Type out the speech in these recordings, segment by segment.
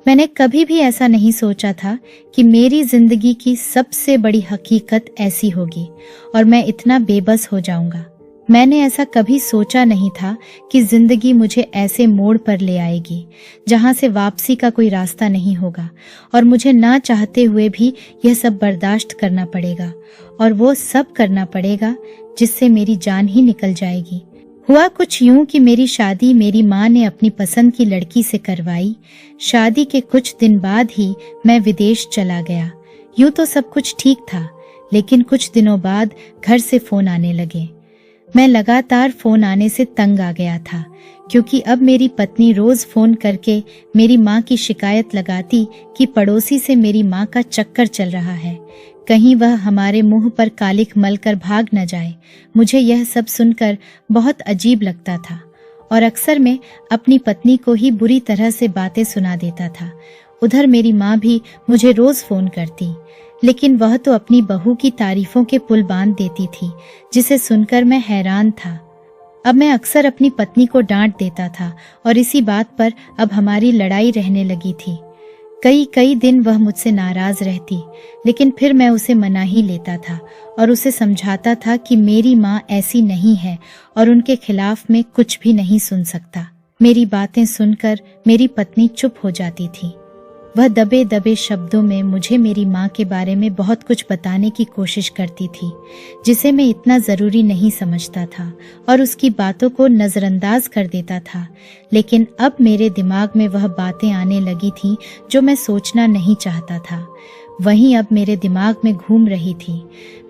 मैंने कभी भी ऐसा नहीं सोचा था कि मेरी जिंदगी की सबसे बड़ी हकीकत ऐसी होगी और मैं इतना बेबस हो जाऊंगा। मैंने ऐसा कभी सोचा नहीं था कि जिंदगी मुझे ऐसे मोड़ पर ले आएगी जहां से वापसी का कोई रास्ता नहीं होगा और मुझे ना चाहते हुए भी यह सब बर्दाश्त करना पड़ेगा और वो सब करना पड़ेगा जिससे मेरी जान ही निकल जाएगी। हुआ कुछ यूं कि मेरी शादी मेरी माँ ने अपनी पसंद की लड़की से करवाई। शादी के कुछ दिन बाद ही मैं विदेश चला गया। यूं तो सब कुछ ठीक था, लेकिन कुछ दिनों बाद घर से फोन आने लगे। मैं लगातार फोन आने से तंग आ गया था, क्योंकि अब मेरी पत्नी रोज फोन करके मेरी माँ की शिकायत लगाती कि पड़ोसी से मेरी माँ का चक्कर चल रहा है, कहीं वह हमारे मुंह पर कालिख मलकर भाग न जाए। मुझे यह सब सुनकर बहुत अजीब लगता था और अक्सर मैं अपनी पत्नी को ही बुरी तरह से बातें सुना देता था। उधर मेरी माँ भी मुझे रोज फोन करती, लेकिन वह तो अपनी बहू की तारीफों के पुल बांध देती थी, जिसे सुनकर मैं हैरान था। अब मैं अक्सर अपनी पत्नी को डांट देता था और इसी बात पर अब हमारी लड़ाई रहने लगी थी। कई दिन वह मुझसे नाराज रहती, लेकिन फिर मैं उसे मना ही लेता था और उसे समझाता था कि मेरी माँ ऐसी नहीं है और उनके खिलाफ मैं कुछ भी नहीं सुन सकता। मेरी बातें सुनकर मेरी पत्नी चुप हो जाती थी। वह दबे दबे शब्दों में मुझे मेरी माँ के बारे में बहुत कुछ बताने की कोशिश करती थी, जिसे मैं इतना जरूरी नहीं समझता था और उसकी बातों को नजरअंदाज कर देता था। लेकिन अब मेरे दिमाग में वह बातें आने लगी थीं जो मैं सोचना नहीं चाहता था, वहीं अब मेरे दिमाग में घूम रही थी।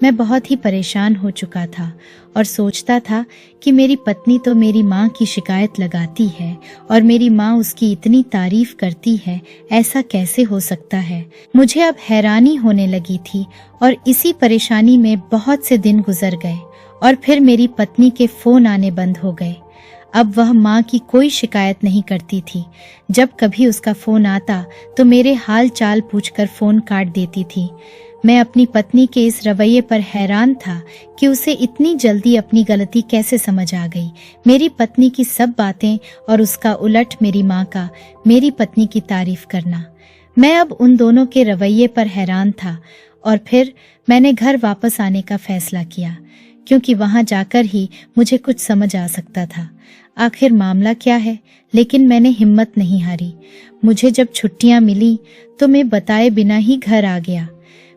मैं बहुत ही परेशान हो चुका था और सोचता था कि मेरी पत्नी तो मेरी माँ की शिकायत लगाती है और मेरी माँ उसकी इतनी तारीफ करती है, ऐसा कैसे हो सकता है। मुझे अब हैरानी होने लगी थी और इसी परेशानी में बहुत से दिन गुजर गए और फिर मेरी पत्नी के फोन आने बंद हो गए। अब वह माँ की कोई शिकायत नहीं करती थी। जब कभी उसका फोन आता तो मेरे हाल चाल पूछकर फोन काट देती थी। मैं अपनी पत्नी के इस रवैये पर हैरान था कि उसे इतनी जल्दी अपनी गलती कैसे समझ आ गई। मेरी पत्नी की सब बातें और उसका उलट मेरी माँ का मेरी पत्नी की तारीफ करना। मैं अब उन दोनों के रवैये पर हैरान था और फिर मैंने घर वापस आने का फैसला किया, क्योंकि वहां जाकर ही मुझे कुछ समझ आ सकता था आखिर मामला क्या है। लेकिन मैंने हिम्मत नहीं हारी। मुझे जब छुट्टियां मिली तो मैं बताए बिना ही घर आ गया।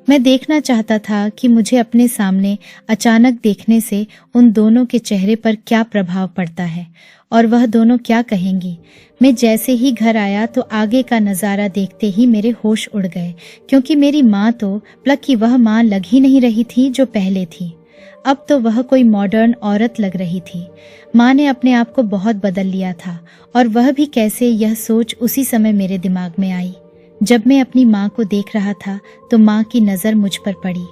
मैं देखना चाहता था कि मुझे अपने सामने अचानक देखने से उन दोनों के चेहरे पर क्या प्रभाव पड़ता है और वह दोनों क्या कहेंगी। मैं जैसे ही घर आया तो आगे का नज़ारा देखते ही मेरे होश उड़ गए, क्योंकि मेरी माँ तो प्लक की वह माँ लग ही नहीं रही थी जो पहले थी। अब तो वह कोई मॉडर्न औरत लग रही थी। माँ ने अपने आप को बहुत बदल लिया था और वह भी कैसे, यह सोच उसी समय मेरे दिमाग में आई। जब मैं अपनी माँ को देख रहा था तो माँ की नज़र मुझ पर पड़ी।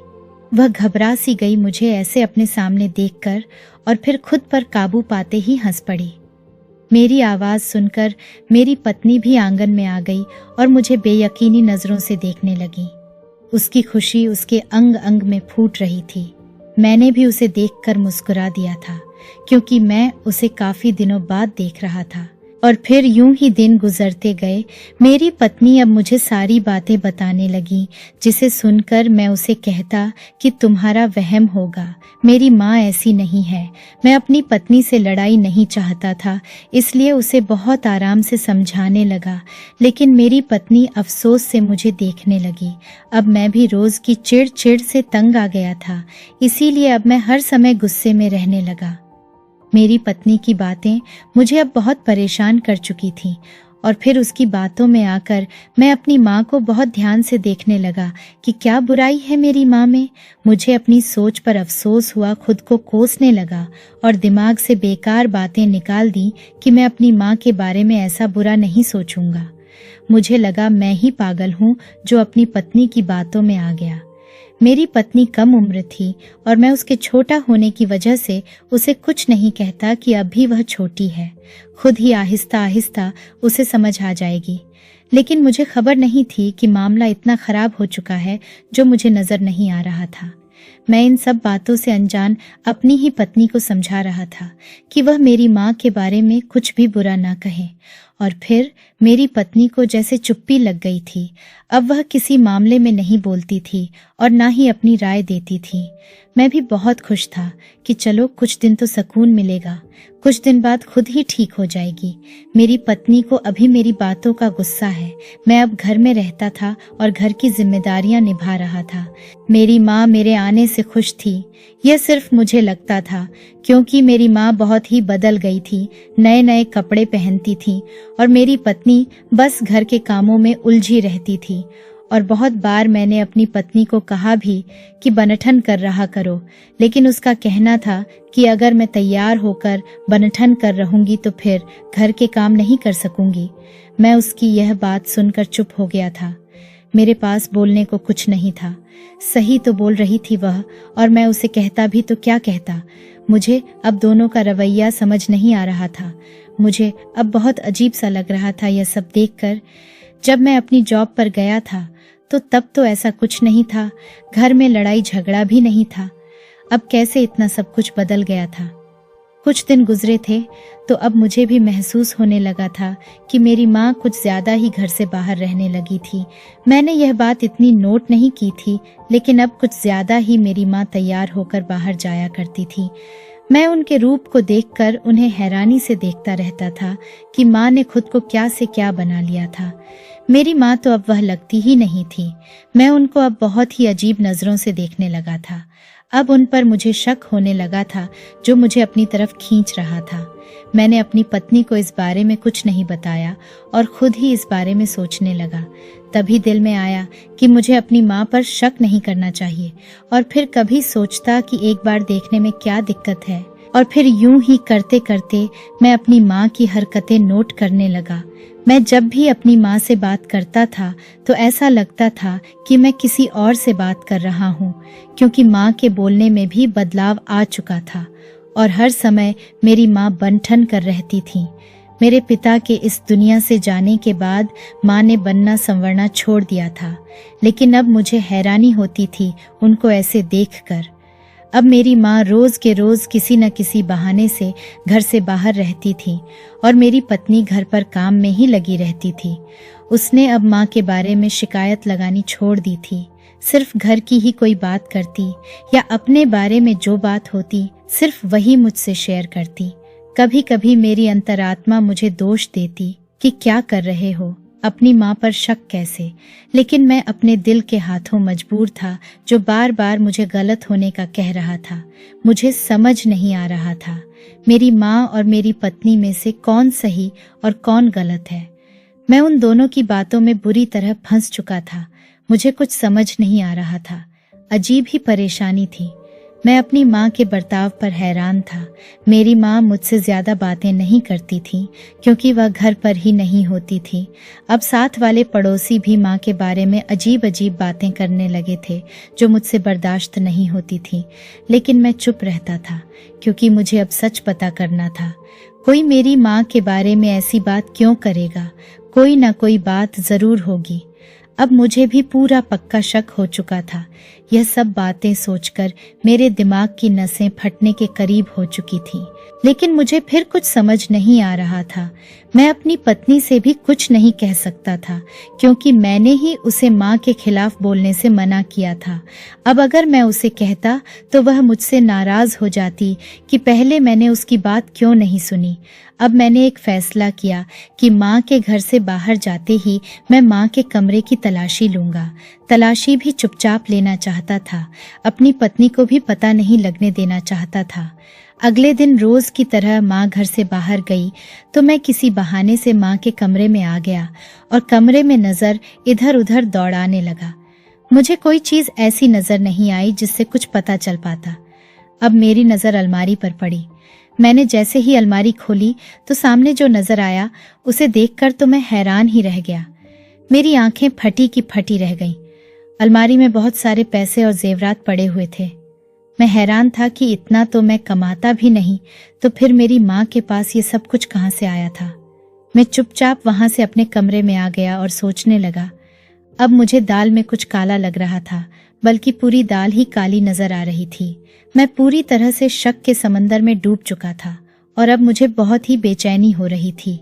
वह घबरा सी गई मुझे ऐसे अपने सामने देखकर और फिर खुद पर काबू पाते ही हंस पड़ी। मेरी आवाज़ सुनकर मेरी पत्नी भी आंगन में आ गई और मुझे बेयकीनी नज़रों से देखने लगी। उसकी खुशी उसके अंग अंग में फूट रही थी। मैंने भी उसे देखकर मुस्कुरा दिया था, क्योंकि मैं उसे काफी दिनों बाद देख रहा था। और फिर यूं ही दिन गुजरते गए। मेरी पत्नी अब मुझे सारी बातें बताने लगी, जिसे सुनकर मैं उसे कहता कि तुम्हारा वहम होगा, मेरी माँ ऐसी नहीं है। मैं अपनी पत्नी से लड़ाई नहीं चाहता था, इसलिए उसे बहुत आराम से समझाने लगा। लेकिन मेरी पत्नी अफसोस से मुझे देखने लगी। अब मैं भी रोज की चिड़ से तंग आ गया था, इसीलिए अब मैं हर समय गुस्से में रहने लगा। मेरी पत्नी की बातें मुझे अब बहुत परेशान कर चुकी थीं और फिर उसकी बातों में आकर मैं अपनी माँ को बहुत ध्यान से देखने लगा कि क्या बुराई है मेरी माँ में। मुझे अपनी सोच पर अफसोस हुआ, खुद को कोसने लगा और दिमाग से बेकार बातें निकाल दी कि मैं अपनी माँ के बारे में ऐसा बुरा नहीं सोचूंगा। मुझे लगा मैं ही पागल हूँ जो अपनी पत्नी की बातों में आ गया। मेरी पत्नी कम उम्र थी और मैं उसके छोटा होने की वजह से उसे कुछ नहीं कहता कि अब भी वह छोटी है, खुद ही आहिस्ता आहिस्ता उसे समझ आ जाएगी। लेकिन मुझे खबर नहीं थी कि मामला इतना खराब हो चुका है जो मुझे नजर नहीं आ रहा था। मैं इन सब बातों से अनजान अपनी ही पत्नी को समझा रहा था कि वह मेरी माँ के बारे में कुछ भी बुरा ना कहे। और फिर मेरी पत्नी को जैसे चुप्पी लग गई थी। अब वह किसी मामले में नहीं बोलती थी और ना ही अपनी राय देती थी। मैं भी बहुत खुश था कि चलो कुछ दिन तो सुकून मिलेगा, कुछ दिन बाद खुद ही ठीक हो जाएगी। मेरी पत्नी को अभी मेरी बातों का गुस्सा है। मैं अब घर में रहता था और घर की जिम्मेदारियां निभा रहा था। मेरी माँ मेरे आने से खुश थी। यह सिर्फ मुझे लगता था, क्योंकि मेरी माँ बहुत ही बदल गई थी, नए नए कपड़े पहनती थी और मेरी पत्नी बस घर के कामों में उलझी रहती थी। और बहुत बार मैंने अपनी पत्नी को कहा भी कि बनठन कर रहा करो, लेकिन उसका कहना था कि अगर मैं तैयार होकर बनठन कर रहूंगी तो फिर घर के काम नहीं कर सकूंगी। मैं उसकी यह बात सुनकर चुप हो गया था। मेरे पास बोलने को कुछ नहीं था। सही तो बोल रही थी वह, और मैं उसे कहता भी तो क्या कहता। मुझे अब दोनों का रवैया समझ नहीं आ रहा था। मुझे अब बहुत अजीब सा लग रहा था यह सब देखकर। जब मैं अपनी जॉब पर गया था तो तब तो ऐसा कुछ नहीं था, घर में लड़ाई झगड़ा भी नहीं था। अब कैसे इतना सब कुछ बदल गया था। कुछ दिन गुजरे थे तो अब मुझे भी महसूस होने लगा था कि मेरी माँ कुछ ज्यादा ही घर से बाहर रहने लगी थी। मैंने यह बात इतनी नोट नहीं की थी, लेकिन अब कुछ ज्यादा ही मेरी माँ तैयार होकर बाहर जाया करती थी। मैं उनके रूप को देखकर उन्हें हैरानी से देखता रहता था कि माँ ने खुद को क्या से क्या बना लिया था। मेरी माँ तो अब वह लगती ही नहीं थी। मैं उनको अब बहुत ही अजीब नजरों से देखने लगा था। अब उन पर मुझे शक होने लगा था, जो मुझे अपनी तरफ खींच रहा था। मैंने अपनी पत्नी को इस बारे में कुछ नहीं बताया और खुद ही इस बारे में सोचने लगा। तभी दिल में आया कि मुझे अपनी माँ पर शक नहीं करना चाहिए, और फिर कभी सोचता कि एक बार देखने में क्या दिक्कत है। और फिर यूं ही करते करते मैं अपनी माँ की हरकतें नोट करने लगा। मैं जब भी अपनी माँ से बात करता था तो ऐसा लगता था कि मैं किसी और से बात कर रहा हूँ, क्योंकि माँ के बोलने में भी बदलाव आ चुका था और हर समय मेरी माँ बनठन कर रहती थी। मेरे पिता के इस दुनिया से जाने के बाद माँ ने बनना संवरना छोड़ दिया था, लेकिन अब मुझे हैरानी होती थी उनको ऐसे देखकर। अब मेरी माँ रोज के रोज किसी न किसी बहाने से घर से बाहर रहती थी और मेरी पत्नी घर पर काम में ही लगी रहती थी। उसने अब माँ के बारे में शिकायत लगानी छोड़ दी थी। सिर्फ घर की ही कोई बात करती या अपने बारे में जो बात होती सिर्फ वही मुझसे शेयर करती। कभी कभी मेरी अंतरात्मा मुझे दोष देती कि क्या कर रहे हो, अपनी माँ पर शक कैसे। लेकिन मैं अपने दिल के हाथों मजबूर था, जो बार बार मुझे गलत होने का कह रहा था। मुझे समझ नहीं आ रहा था मेरी माँ और मेरी पत्नी में से कौन सही और कौन गलत है। मैं उन दोनों की बातों में बुरी तरह फंस चुका था। मुझे कुछ समझ नहीं आ रहा था। अजीब ही परेशानी थी। मैं अपनी माँ के बर्ताव पर हैरान था। मेरी माँ मुझसे ज्यादा बातें नहीं करती थी, क्योंकि वह घर पर ही नहीं होती थी। अब साथ वाले पड़ोसी भी माँ के बारे में अजीब अजीब बातें करने लगे थे, जो मुझसे बर्दाश्त नहीं होती थी। लेकिन मैं चुप रहता था, क्योंकि मुझे अब सच पता करना था। कोई मेरी माँ के बारे में ऐसी बात क्यों करेगा? कोई ना कोई बात जरूर होगी। अब मुझे भी पूरा पक्का शक हो चुका था। यह सब बातें सोचकर मेरे दिमाग की नसें फटने के करीब हो चुकी थी। लेकिन मुझे फिर कुछ समझ नहीं आ रहा था। मैं अपनी पत्नी से भी कुछ नहीं कह सकता था, क्योंकि मैंने ही उसे माँ के खिलाफ बोलने से मना किया था। अब अगर मैं उसे कहता तो वह मुझसे नाराज हो जाती कि पहले मैंने उसकी बात क्यों नहीं सुनी। अब मैंने एक फैसला किया कि माँ के घर से बाहर जाते ही मैं माँ के कमरे की तलाशी लूंगा। तलाशी भी चुपचाप लेना चाहता था। अपनी पत्नी को भी पता नहीं लगने देना चाहता था। अगले दिन रोज की तरह माँ घर से बाहर गई तो मैं किसी बहाने से माँ के कमरे में आ गया और कमरे में नजर इधर उधर दौड़ाने लगा। मुझे कोई चीज ऐसी नजर नहीं आई जिससे कुछ पता चल पाता। अब मेरी नजर अलमारी पर पड़ी। मैंने जैसे ही अलमारी खोली तो सामने जो नजर आया उसे देखकर तो मैं हैरान ही रह गया। मेरी आंखें फटी की फटी रह गईं। अलमारी में बहुत सारे पैसे और जेवरात पड़े हुए थे। मैं हैरान था कि इतना तो मैं कमाता भी नहीं, तो फिर मेरी माँ के पास ये सब कुछ कहाँ से आया था। मैं चुपचाप वहां से अपने कमरे में आ गया और सोचने लगा। अब मुझे दाल में कुछ काला लग रहा था, बल्कि पूरी दाल ही काली नजर आ रही थी। मैं पूरी तरह से शक के समंदर में डूब चुका था और अब मुझे बहुत ही बेचैनी हो रही थी।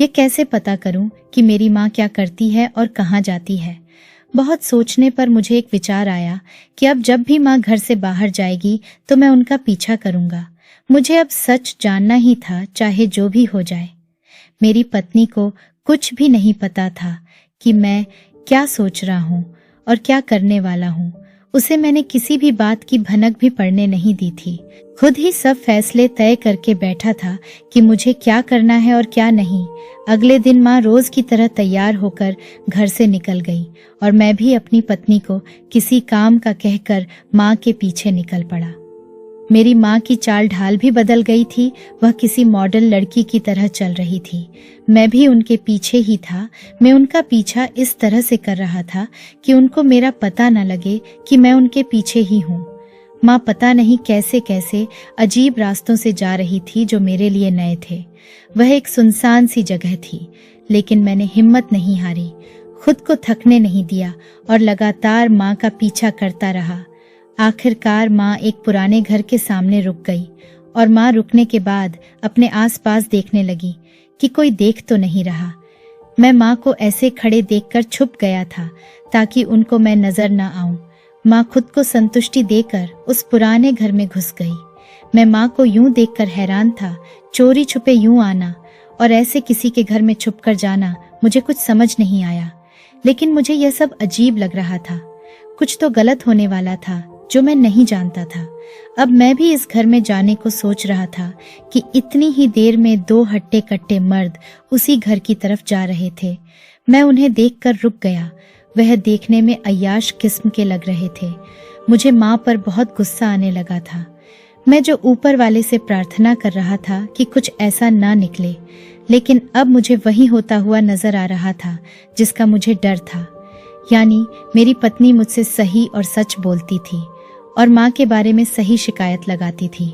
ये कैसे पता करूं कि मेरी माँ क्या करती है और कहाँ जाती है। बहुत सोचने पर मुझे एक विचार आया कि अब जब भी माँ घर से बाहर जाएगी तो मैं उनका पीछा करूंगा। मुझे अब सच जानना ही था, चाहे जो भी हो जाए। मेरी पत्नी को कुछ भी नहीं पता था कि मैं क्या सोच रहा हूँ और क्या करने वाला हूँ। उसे मैंने किसी भी बात की भनक भी पड़ने नहीं दी थी। खुद ही सब फैसले तय करके बैठा था कि मुझे क्या करना है और क्या नहीं। अगले दिन माँ रोज की तरह तैयार होकर घर से निकल गई और मैं भी अपनी पत्नी को किसी काम का कहकर माँ के पीछे निकल पड़ा। मेरी माँ की चाल ढाल भी बदल गई थी। वह किसी मॉडल लड़की की तरह चल रही थी। मैं भी उनके पीछे ही था। मैं उनका पीछा इस तरह से कर रहा था कि उनको मेरा पता न लगे कि मैं उनके पीछे ही हूँ। माँ पता नहीं कैसे कैसे अजीब रास्तों से जा रही थी जो मेरे लिए नए थे। वह एक सुनसान सी जगह थी, लेकिन मैंने हिम्मत नहीं हारी, खुद को थकने नहीं दिया और लगातार माँ का पीछा करता रहा। आखिरकार माँ एक पुराने घर के सामने रुक गई और माँ रुकने के बाद अपने आसपास देखने लगी कि कोई देख तो नहीं रहा। मैं माँ को ऐसे खड़े देखकर छुप गया था ताकि उनको मैं नजर न आऊं। माँ खुद को संतुष्टि देकर उस पुराने घर में घुस गई। मैं माँ को यूं देखकर हैरान था। चोरी छुपे यूं आना और ऐसे किसी के घर में छुपकर जाना मुझे कुछ समझ नहीं आया, लेकिन मुझे यह सब अजीब लग रहा था। कुछ तो गलत होने वाला था जो मैं नहीं जानता था। अब मैं भी इस घर में जाने को सोच रहा था कि इतनी ही देर में दो हट्टे कट्टे मर्द उसी घर की तरफ जा रहे थे। मैं उन्हें देखकर रुक गया। वह देखने में अय्याश किस्म के लग रहे थे। मुझे माँ पर बहुत गुस्सा आने लगा था। मैं जो ऊपर वाले से प्रार्थना कर रहा था कि कुछ ऐसा ना निकले, लेकिन अब मुझे वही होता हुआ नजर आ रहा था जिसका मुझे डर था। यानी मेरी पत्नी मुझसे सही और सच बोलती थी और माँ के बारे में सही शिकायत लगाती थी।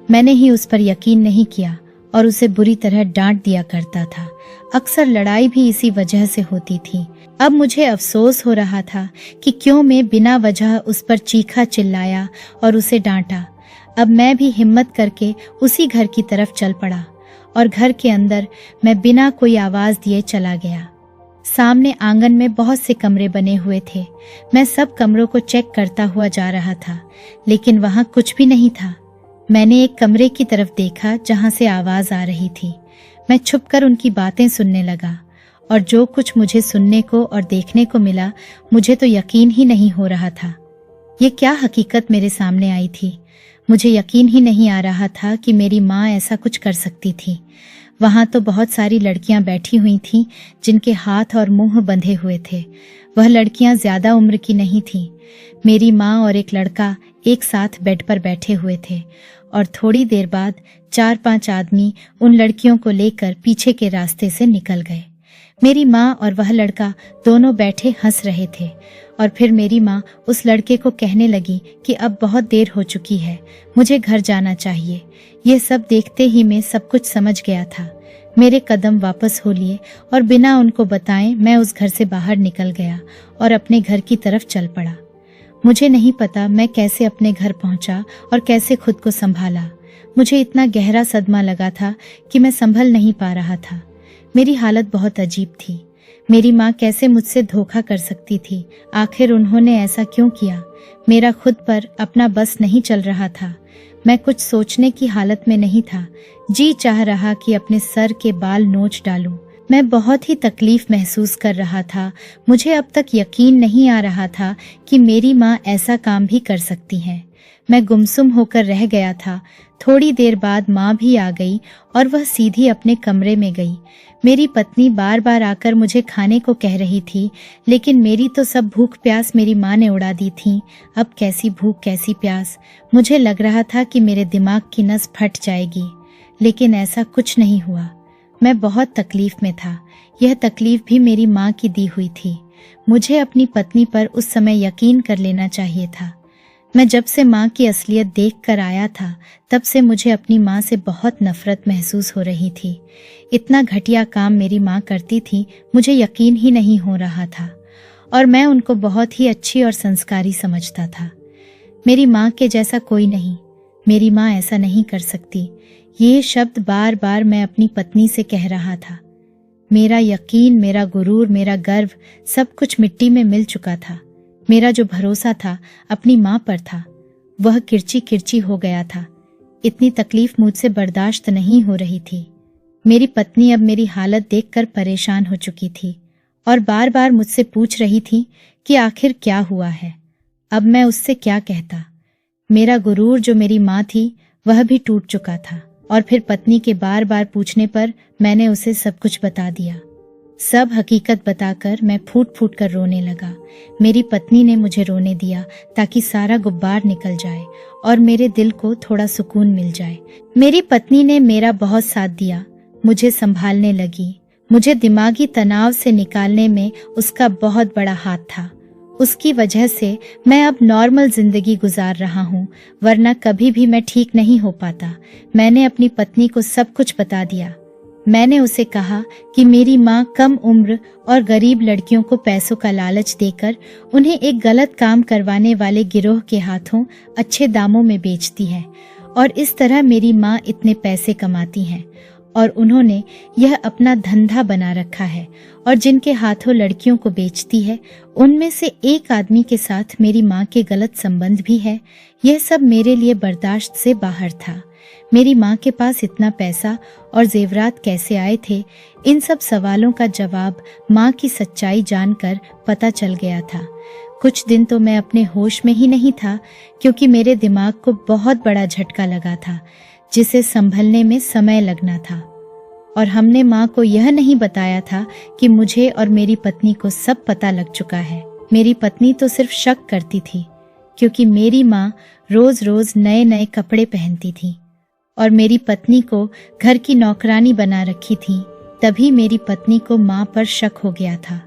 मैंने ही उस पर यकीन नहीं किया और उसे बुरी तरह डांट दिया करता था। अक्सर लड़ाई भी इसी वजह से होती थी। अब मुझे अफसोस हो रहा था कि क्यों मैं बिना वजह उस पर चीखा चिल्लाया और उसे डांटा। अब मैं भी हिम्मत करके उसी घर की तरफ चल पड़ा और घर के अंदर मैं बिना कोई आवाज दिए चला गया। सामने आंगन में बहुत से कमरे बने हुए थे। मैं सब कमरों को चेक करता हुआ जा रहा था, लेकिन वहां कुछ भी नहीं था। मैंने एक कमरे की तरफ देखा जहां से आवाज आ रही थी। मैं छुपकर उनकी बातें सुनने लगा और जो कुछ मुझे सुनने को और देखने को मिला, मुझे तो यकीन ही नहीं हो रहा था। ये क्या हकीकत मेरे सामने आई थी। मुझे यकीन ही नहीं आ रहा था कि मेरी माँ ऐसा कुछ कर सकती थी। वहां तो बहुत सारी लड़कियां बैठी हुई थीं जिनके हाथ और मुंह बंधे हुए थे। वह लड़कियां ज्यादा उम्र की नहीं थीं। मेरी माँ और एक लड़का एक साथ बेड पर बैठे हुए थे और थोड़ी देर बाद 4-5 आदमी उन लड़कियों को लेकर पीछे के रास्ते से निकल गए। मेरी माँ और वह लड़का दोनों बैठे हंस रहे थे और फिर मेरी माँ उस लड़के को कहने लगी कि अब बहुत देर हो चुकी है, मुझे घर जाना चाहिए। ये सब देखते ही मैं सब कुछ समझ गया था। मेरे कदम वापस हो लिए और बिना उनको बताए मैं उस घर से बाहर निकल गया और अपने घर की तरफ चल पड़ा। मुझे नहीं पता मैं कैसे अपने घर पहुंचा और कैसे खुद को संभाला। मुझे इतना गहरा सदमा लगा था कि मैं संभल नहीं पा रहा था। मेरी हालत बहुत अजीब थी। मेरी माँ कैसे मुझसे धोखा कर सकती थी? आखिर उन्होंने ऐसा क्यों किया? मेरा खुद पर अपना बस नहीं चल रहा था। मैं कुछ सोचने की हालत में नहीं था। जी चाह रहा कि अपने सर के बाल नोच डालूं। मैं बहुत ही तकलीफ महसूस कर रहा था। मुझे अब तक यकीन नहीं आ रहा था कि मेरी माँ ऐसा काम भी कर सकती हैं। मैं गुमसुम होकर रह गया था। थोड़ी देर बाद माँ भी आ गई और वह सीधी अपने कमरे में गई। मेरी पत्नी बार बार आकर मुझे खाने को कह रही थी, लेकिन मेरी तो सब भूख प्यास मेरी माँ ने उड़ा दी थी। अब कैसी भूख कैसी प्यास। मुझे लग रहा था कि मेरे दिमाग की नस फट जाएगी, लेकिन ऐसा कुछ नहीं हुआ। मैं बहुत तकलीफ में था। यह तकलीफ भी मेरी माँ की दी हुई थी। मुझे अपनी पत्नी पर उस समय यकीन कर लेना चाहिए था। मैं जब से माँ की असलियत देख कर आया था, तब से मुझे अपनी माँ से बहुत नफरत महसूस हो रही थी। इतना घटिया काम मेरी माँ करती थी, मुझे यकीन ही नहीं हो रहा था। और मैं उनको बहुत ही अच्छी और संस्कारी समझता था। मेरी माँ के जैसा कोई नहीं, मेरी माँ ऐसा नहीं कर सकती, ये शब्द बार बार मैं अपनी पत्नी से कह रहा था। मेरा यकीन, मेरा गुरूर, मेरा गर्व सब कुछ मिट्टी में मिल चुका था। मेरा जो भरोसा था अपनी माँ पर था, वह किरची किरची हो गया था। इतनी तकलीफ मुझसे बर्दाश्त नहीं हो रही थी। मेरी पत्नी अब मेरी हालत देखकर परेशान हो चुकी थी और बार बार मुझसे पूछ रही थी कि आखिर क्या हुआ है। अब मैं उससे क्या कहता। मेरा गुरूर जो मेरी माँ थी वह भी टूट चुका था और फिर पत्नी के बार बार पूछने पर मैंने उसे सब कुछ बता दिया। सब हकीकत बताकर मैं फूट फूट कर रोने लगा। मेरी पत्नी ने मुझे रोने दिया ताकि सारा गुब्बार निकल जाए और मेरे दिल को थोड़ा सुकून मिल जाए। मेरी पत्नी ने मेरा बहुत साथ दिया, मुझे संभालने लगी। मुझे दिमागी तनाव से निकालने में उसका बहुत बड़ा हाथ था। उसकी वजह से मैं अब नॉर्मल जिंदगी गुजार रहा हूँ, वरना कभी भी मैं ठीक नहीं हो पाता। मैंने अपनी पत्नी को सब कुछ बता दिया। मैंने उसे कहा कि मेरी माँ कम उम्र और गरीब लड़कियों को पैसों का लालच देकर उन्हें एक गलत काम करवाने वाले गिरोह के हाथों अच्छे दामों में बेचती है और इस तरह मेरी माँ इतने पैसे कमाती हैं और उन्होंने यह अपना धंधा बना रखा है और जिनके हाथों लड़कियों को बेचती है उनमें से एक आदमी के साथ मेरी माँ के गलत संबंध भी है। यह सब मेरे लिए बर्दाश्त से बाहर था। मेरी माँ के पास इतना पैसा और जेवरात कैसे आए थे, इन सब सवालों का जवाब माँ की सच्चाई जानकर पता चल गया था। कुछ दिन तो मैं अपने होश में ही नहीं था क्योंकि मेरे दिमाग को बहुत बड़ा झटका लगा था जिसे संभलने में समय लगना था। और हमने माँ को यह नहीं बताया था कि मुझे और मेरी पत्नी को सब पता लग चुका है। मेरी पत्नी तो सिर्फ शक करती थी क्योंकि मेरी माँ रोज रोज नए नए कपड़े पहनती थी और मेरी पत्नी को घर की नौकरानी बना रखी थी। तभी मेरी पत्नी को माँ पर शक हो गया था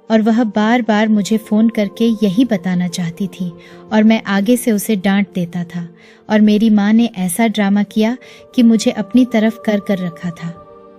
और वह बार बार मुझे फोन करके यही बताना चाहती थी और मैं आगे से उसे डांट देता था। और मेरी माँ ने ऐसा ड्रामा किया कि मुझे अपनी तरफ कर कर रखा था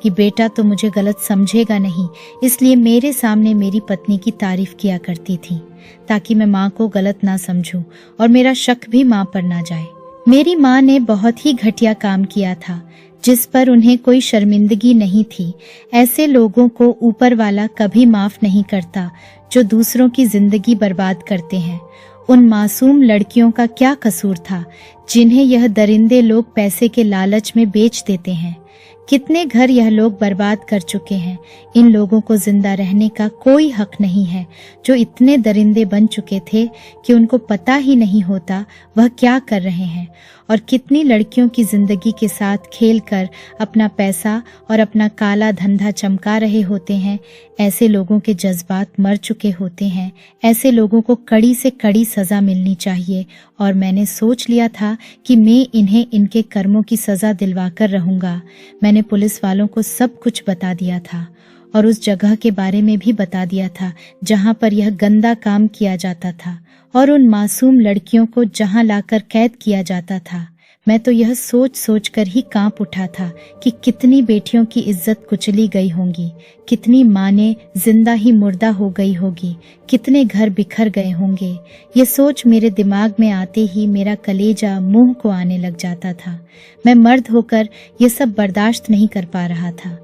कि बेटा तो मुझे गलत समझेगा नहीं, इसलिए मेरे सामने मेरी पत्नी की तारीफ किया करती थी ताकि मैं माँ को गलत ना समझूं और मेरा शक भी माँ पर ना जाए। मेरी माँ ने बहुत ही घटिया काम किया था जिस पर उन्हें कोई शर्मिंदगी नहीं थी। ऐसे लोगों को ऊपर वाला कभी माफ नहीं करता जो दूसरों की जिंदगी बर्बाद करते हैं। उन मासूम लड़कियों का क्या कसूर था जिन्हें यह दरिंदे लोग पैसे के लालच में बेच देते हैं। कितने घर यह लोग बर्बाद कर चुके हैं। इन लोगों को जिंदा रहने का कोई हक नहीं है जो इतने दरिंदे बन चुके थे कि उनको पता ही नहीं होता वह क्या कर रहे हैं और कितनी लड़कियों की जिंदगी के साथ खेलकर अपना पैसा और अपना काला धंधा चमका रहे होते हैं। ऐसे लोगों के जज्बात मर चुके होते हैं। ऐसे लोगों को कड़ी से कड़ी सजा मिलनी चाहिए और मैंने सोच लिया था कि मैं इन्हें इनके कर्मों की सजा दिलवाकर रहूंगा। मैंने पुलिस वालों को सब कुछ बता दिया था और उस जगह के बारे में भी बता दिया था जहां पर यह गंदा काम किया जाता था और उन मासूम लड़कियों को जहां लाकर कैद किया जाता था। मैं तो यह सोच सोच कर ही कांप उठा था कि कितनी बेटियों की इज्जत कुचली गई होंगी, कितनी मानें जिंदा ही मुर्दा हो गई होगी, कितने घर बिखर गए होंगे। ये सोच मेरे दिमाग में आते ही मेरा कलेजा मुंह को आने लग जाता था। मैं मर्द होकर यह सब बर्दाश्त नहीं कर पा रहा था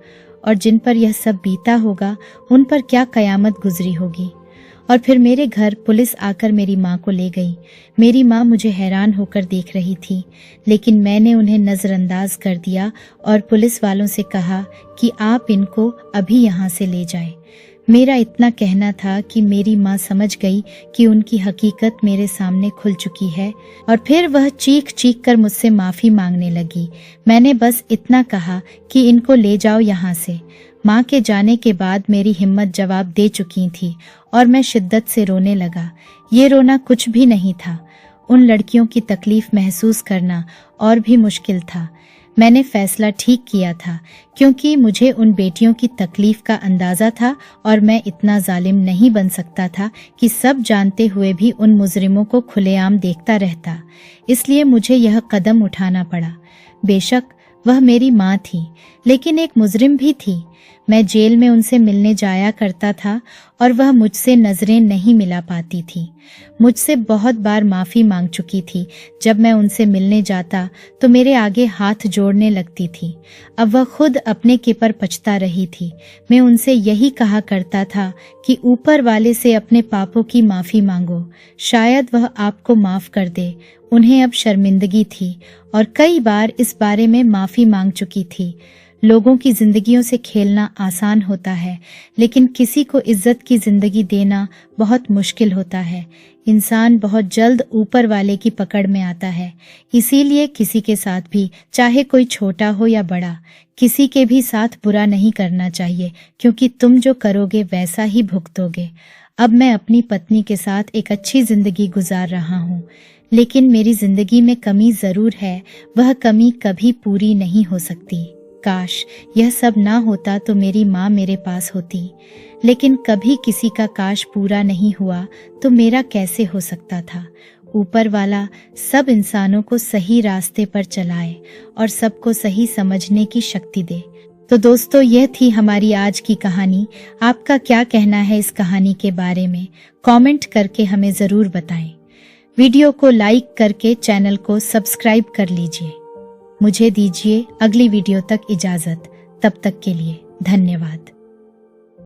और जिन पर यह सब बीता होगा उन पर क्या कयामत गुजरी होगी। और फिर मेरे घर पुलिस आकर मेरी माँ को ले गई। मेरी माँ मुझे हैरान होकर देख रही थी, लेकिन मैंने उन्हें नज़रअंदाज कर दिया और पुलिस वालों से कहा कि आप इनको अभी यहाँ से ले जाएं। मेरा इतना कहना था कि मेरी माँ समझ गई कि उनकी हकीकत मेरे सामने खुल चुकी है और फिर वह चीख चीख कर मुझसे माफ़ी मांगने लगी। मैंने बस इतना कहा कि इनको ले जाओ यहाँ से। माँ के जाने के बाद मेरी हिम्मत जवाब दे चुकी थी और मैं शिद्दत से रोने लगा। ये रोना कुछ भी नहीं था, उन लड़कियों की तकलीफ महसूस करना और भी मुश्किल था। मैंने फैसला ठीक किया था क्योंकि मुझे उन बेटियों की तकलीफ का अंदाजा था और मैं इतना जालिम नहीं बन सकता था कि सब जानते हुए भी उन मुजरिमों को खुलेआम देखता रहता। इसलिए मुझे यह कदम उठाना पड़ा। बेशक वह मेरी माँ थी, लेकिन एक मुजरिम भी थी। मैं जेल में उनसे मिलने जाया करता था और वह मुझसे नजरें नहीं मिला पाती थी। मुझसे बहुत बार माफी मांग चुकी थी। जब मैं उनसे मिलने जाता तो मेरे आगे हाथ जोड़ने लगती थी। अब वह खुद अपने के पर पछता रही थी। मैं उनसे यही कहा करता था कि ऊपर वाले से अपने पापों की माफी मांगो, शायद वह आपको माफ कर दे। उन्हें अब शर्मिंदगी थी और कई बार इस बारे में माफी मांग चुकी थी। लोगों की जिंदगियों से खेलना आसान होता है, लेकिन किसी को इज्जत की जिंदगी देना बहुत मुश्किल होता है। इंसान बहुत जल्द ऊपर वाले की पकड़ में आता है। इसीलिए किसी के साथ भी, चाहे कोई छोटा हो या बड़ा, किसी के भी साथ बुरा नहीं करना चाहिए, क्योंकि तुम जो करोगे वैसा ही भुगतोगे। अब मैं अपनी पत्नी के साथ एक अच्छी जिंदगी गुजार रहा हूँ, लेकिन मेरी जिंदगी में कमी जरूर है। वह कमी कभी पूरी नहीं हो सकती। काश यह सब ना होता तो मेरी माँ मेरे पास होती, लेकिन कभी किसी का काश पूरा नहीं हुआ तो मेरा कैसे हो सकता था। ऊपर वाला सब इंसानों को सही रास्ते पर चलाए और सबको सही समझने की शक्ति दे। तो दोस्तों, यह थी हमारी आज की कहानी। आपका क्या कहना है इस कहानी के बारे में? कमेंट करके हमें जरूर बताएं। वीडियो को लाइक करके चैनल को सब्सक्राइब कर लीजिए। मुझे दीजिए अगली वीडियो तक इजाजत। तब तक के लिए धन्यवाद।